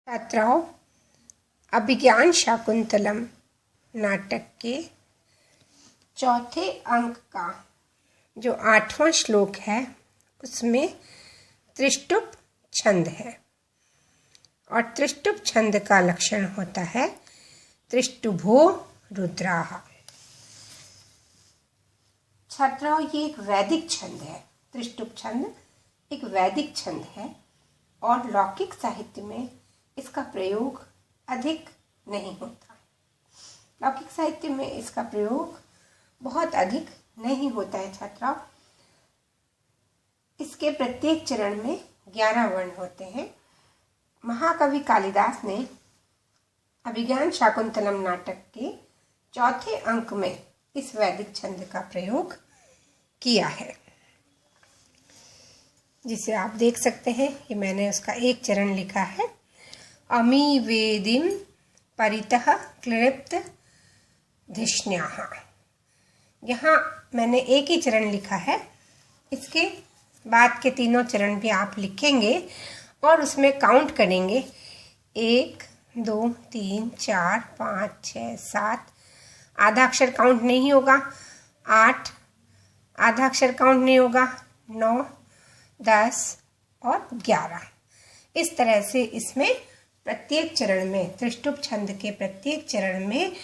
छात्राओं, अभिज्ञान शाकुंतलम नाटक के चौथे अंक का जो 8वां श्लोक है उसमें त्रिष्टुप छंद है और त्रिष्टुप छंद का लक्षण होता है त्रिष्टुभो रुद्राः। छात्राओं, ये एक वैदिक छंद है। त्रिष्टुप छंद एक वैदिक छंद है और लौकिक साहित्य में इसका प्रयोग अधिक नहीं होता। लौकिक साहित्य में इसका प्रयोग बहुत अधिक नहीं होता है छात्राओं। इसके प्रत्येक चरण में 11 वर्ण होते हैं। महाकवि कालिदास ने अभिज्ञान शाकुंतलम नाटक के चौथे अंक में इस वैदिक छंद का प्रयोग किया है, जिसे आप देख सकते हैं। ये मैंने उसका एक चरण लिखा है। अमी वेदिम परितः क्लिप्त धिष्ण्याः। यहाँ मैंने एक ही चरण लिखा है। इसके बाद के तीनों चरण भी आप लिखेंगे और उसमें काउंट करेंगे। 1 2 3 4 5 6 7। आधा अक्षर काउंट नहीं होगा। 8 आधा अक्षर काउंट नहीं होगा। 9 10 और 11। इस तरह से इसमें प्रत्येक चरण में, त्रिष्टुप छंद के प्रत्येक चरण में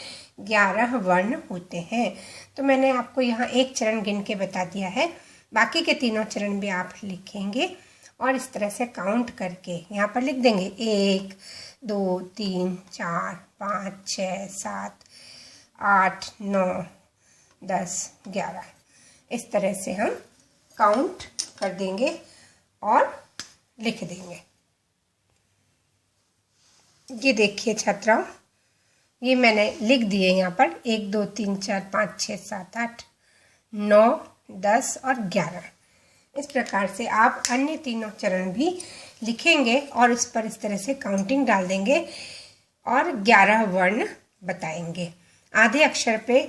11 वर्ण होते हैं। तो मैंने आपको यहाँ एक चरण गिन के बता दिया है। बाकी के तीनों चरण भी आप लिखेंगे और इस तरह से काउंट करके यहाँ पर लिख देंगे। 1 2 3 4 5 6 7 8 9 10 11। इस तरह से हम काउंट कर देंगे और लिख देंगे। ये देखिए छात्राओं, ये मैंने लिख दिए यहाँ पर 1 2 3 4 5 6 7 8 9 10 और 11। इस प्रकार से आप अन्य तीनों चरण भी लिखेंगे और इस पर इस तरह से काउंटिंग डाल देंगे और 11 वर्ण बताएंगे। आधे अक्षर पे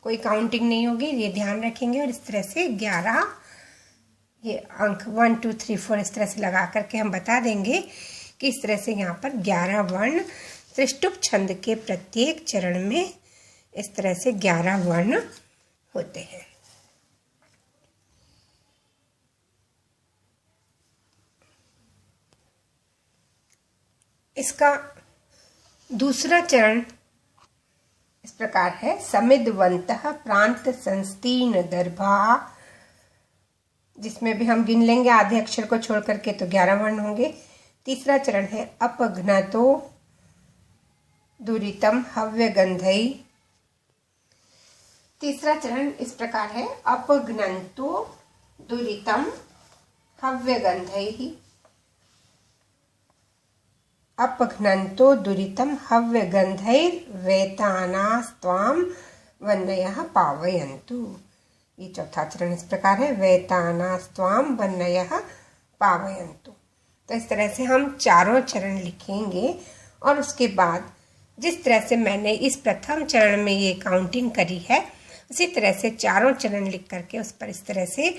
कोई काउंटिंग नहीं होगी, ये ध्यान रखेंगे। और इस तरह से 11 ये अंक 1 2 3 4 इस तरह से लगा करके हम बता देंगे कि इस तरह से यहाँ पर 11 वर्ण त्रिष्टुप छंद के प्रत्येक चरण में इस तरह से 11 वर्ण होते हैं। इसका दूसरा चरण इस प्रकार है। समिद्धवन्तः प्रांत संस्तीर्ण दर्भा, जिसमें भी हम गिन लेंगे आधे अक्षर को छोड़ करके, तो 11 वर्ण होंगे। तीसरा चरण है अपघ्नतो दुरितम हव्यगंधै। तीसरा चरण इस प्रकार है। अपघ्नतो दुरितम हव्यगंधै। अपघ्नतो दुरितम हव्यगंधैर्वैतानास्त्वां वह्नयः पावयन्तु। ये चौथा चरण इस प्रकार है। वैतानास्त्वां वह्नयः पावयन्तु। तो इस तरह से हम चारों चरण लिखेंगे और उसके बाद जिस तरह से मैंने इस प्रथम चरण में ये काउंटिंग करी है, उसी तरह से चारों चरण लिख करके उस पर इस तरह से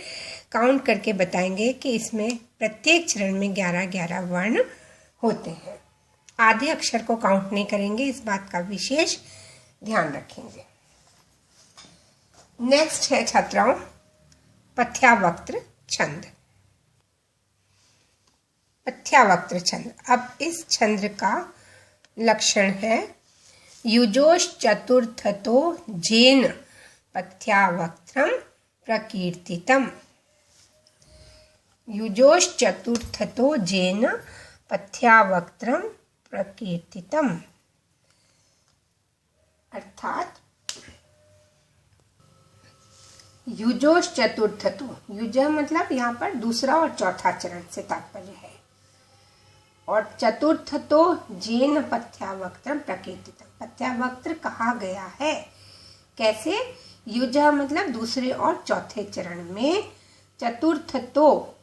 काउंट करके बताएंगे कि इसमें प्रत्येक चरण में 11-11 वर्ण होते हैं। आधे अक्षर को काउंट नहीं करेंगे, इस बात का विशेष ध्यान रखेंगे। नेक्स्ट है छात्राओं पथ्यावक्त्र छंद। पथ्यावक्त्र छंद। अब इस छंद का लक्षण है युजोश्चतुर्थतो जेन पथ्यावक्त्रम प्रकीर्तितम। युजोश्चतुर्थतो जेन पथ्यावक्त्रम प्रकीर्तितम, अर्थात युजोश्चतुर्थतो, युज मतलब यहाँ पर दूसरा और चौथा चरण से तात्पर्य है, और चतुर्थतो जेन पथ्यावक्त्रम प्रकीर्तितम, पथ्यावक्त्र कहा गया है। कैसे? युज मतलब दूसरे और चौथे चरण में, चतुर्थतो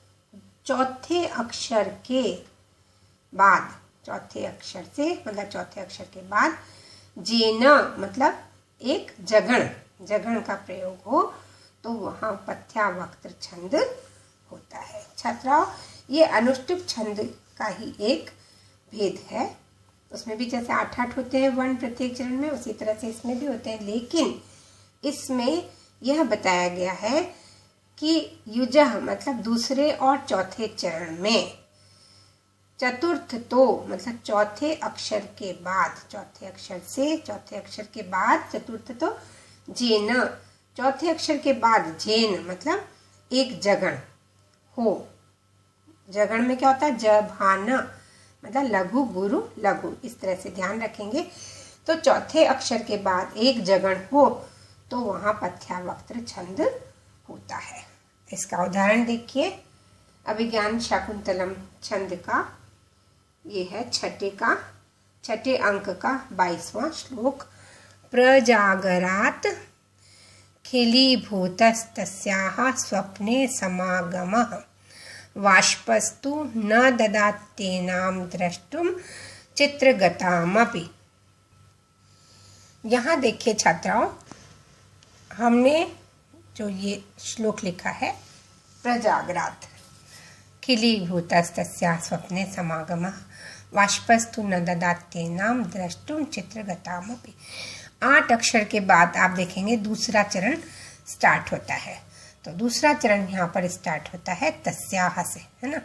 चौथे अक्षर के बाद, चौथे अक्षर से मतलब चौथे अक्षर के बाद, जेन मतलब एक जगण का प्रयोग हो तो वहाँ पथ्यावक्त्र छंद होता है। छात्राओं, ये अनुष्टुप छंद का ही एक भेद है। उसमें भी जैसे 8-8 होते हैं वर्ण प्रत्येक चरण में, उसी तरह से इसमें भी होते हैं। लेकिन इसमें यह बताया गया है कि युजः मतलब दूसरे और चौथे चरण में, चतुर्थ तो मतलब चौथे अक्षर के बाद, चौथे अक्षर से चौथे अक्षर के बाद चतुर्थ तो जेन, चौथे अक्षर के बाद जेन मतलब एक जगण हो। जगण में क्या होता है? जभान मतलब लघु गुरु लघु, इस तरह से ध्यान रखेंगे। तो चौथे अक्षर के बाद एक जगण हो तो वहां पथ्यावक्त्र छंद होता है। इसका उदाहरण देखिए, अभिज्ञान शाकुंतलम छंद का ये है छठे अंक का 22वां श्लोक। प्रजागरात खिलीभूतस्तस्याः स्वप्ने समागमः वाष्पस्तु न ददात्येनां द्रष्टुम चित्रगतामपि। यहाँ देखिए छात्राओं, हमने जो ये श्लोक लिखा है, प्रजागरात खिलीभूतस्तस्याः स्वप्ने समागमः वाष्पस्तु न ददात्येनां द्रष्टुम चित्रगतामपि। 8 अक्षर के बाद आप देखेंगे दूसरा चरण स्टार्ट होता है। तो दूसरा चरण यहाँ पर स्टार्ट होता है तस्याः से, है ना।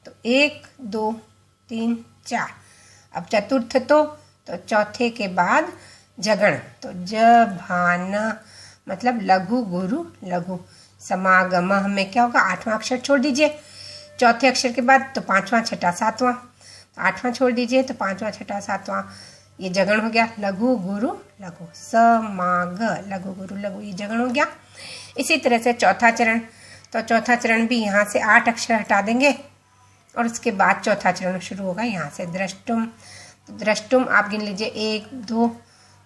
तो 1 2 3 4। अब चतुर्थ तो चौथे के बाद जगण, तो जभान मतलब लघु गुरु लघु। समागम में क्या होगा? 8वां अक्षर छोड़ दीजिए चौथे अक्षर के बाद, तो 5वां 6वां 7वां। 8वां छोड़ दीजिए तो 5वां 6वां 7वां, ये जगण हो गया। लघु गुरु लघु, समाग लघु गुरु लघु, ये जगण हो गया। इसी तरह से चौथा चरण, तो चौथा चरण भी यहाँ से 8 अक्षर हटा देंगे और उसके बाद चौथा चरण शुरू होगा यहाँ से द्रष्टुम। तो द्रष्टुम आप गिन लीजिए 1 2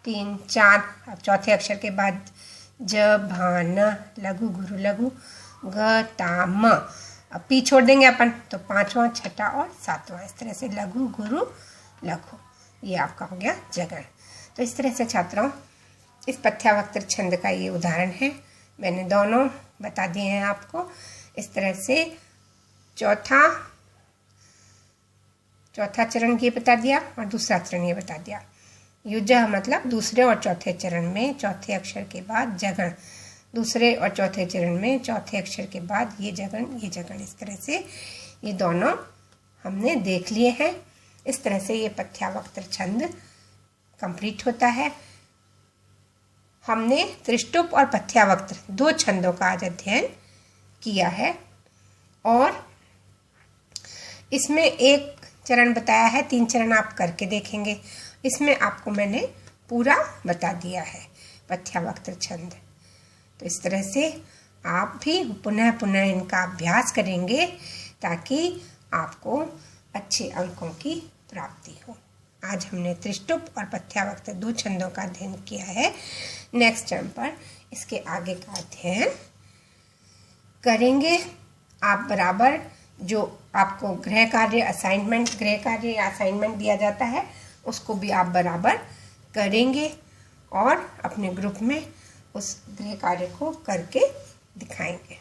3 4। अब चौथे अक्षर के बाद जभान लघु गुरु लघु गताम, अब पी छोड़ देंगे अपन, तो 5वां 6वां और 7वां, इस तरह से लघु गुरु लघु, ये आपका हो गया जगण। तो इस तरह से छात्रों इस पथ्यावक्त्र छंद का ये उदाहरण है। मैंने दोनों बता दिए हैं आपको। इस तरह से चौथा चरण ये बता दिया और दूसरा चरण ये बता दिया। युजः मतलब दूसरे और चौथे चरण में चौथे अक्षर के बाद जगण, दूसरे और चौथे चरण में चौथे अक्षर के बाद ये जगण ये जगण, इस तरह से ये दोनों हमने देख लिए हैं। इस तरह से ये पथ्यावक्त्र छंद कंप्लीट होता है। हमने त्रिष्टुप और पथ्यावक्त्र 2 छंदों का आज अध्ययन किया है और इसमें एक चरण बताया है, 3 चरण आप करके देखेंगे। इसमें आपको मैंने पूरा बता दिया है पथ्यावक्त्र छंद। तो इस तरह से आप भी पुनः पुनः इनका अभ्यास करेंगे ताकि आपको अच्छे अंकों की प्राप्ति हो। आज हमने त्रिष्टुप और पथ्यावक्त्र 2 छंदों का अध्ययन किया है। नेक्स्ट टर्म पर इसके आगे का अध्ययन करेंगे। आप बराबर जो आपको गृह कार्य या असाइनमेंट दिया जाता है उसको भी आप बराबर करेंगे और अपने ग्रुप में उस गृह कार्य को करके दिखाएंगे।